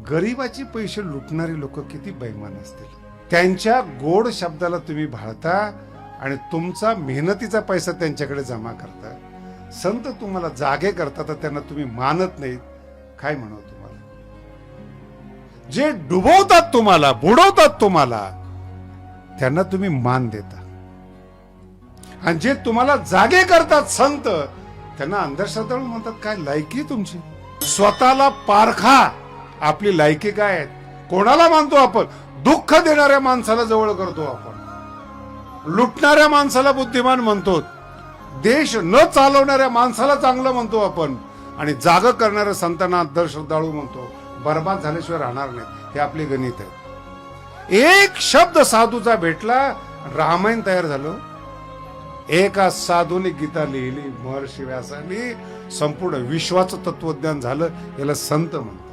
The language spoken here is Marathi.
गरिबाची पैसे लुटणारी लोक किती बेईमान असतील. त्यांच्या गोड शब्दाला तुम्ही भाळता आणि तुमचा मेहनतीचा पैसा त्यांच्याकडे जमा करता. संत तुम्हाला जागे करतात तर त्यांना तुम्ही मानत नाहीत. काय म्हणावं तुम्हाला? जे डुबवतात तुम्हाला, बुडवतात तुम्हाला, त्यांना तुम्ही मान देता. आणि जे तुम्हाला जागे करतात संत, त्यांना अंधश्रद्धाळू म्हणतात. काय लायकी तुमची? स्वतःला पारखा, आपली लायकी काय आहे. कोणाला मानतो आपण? दुःख देणाऱ्या माणसाला जवळ करतो आपण, लुटणाऱ्या माणसाला बुद्धिमान म्हणतो, देश न चालवणाऱ्या माणसाला चांगलं म्हणतो आपण, आणि जाग करणाऱ्या संतांना अंधश्रद्धाळू म्हणतो. बर्बाद झाल्याशिवाय राहणार नाही. हे आपले गणित आहे. एक शब्द साधूचा भेटला, रामायण तयार झालं. एका साधूने गीता लिहिली, महर्षी व्यासाने संपूर्ण विश्वाचं तत्वज्ञान झालं. याला संत म्हणतात.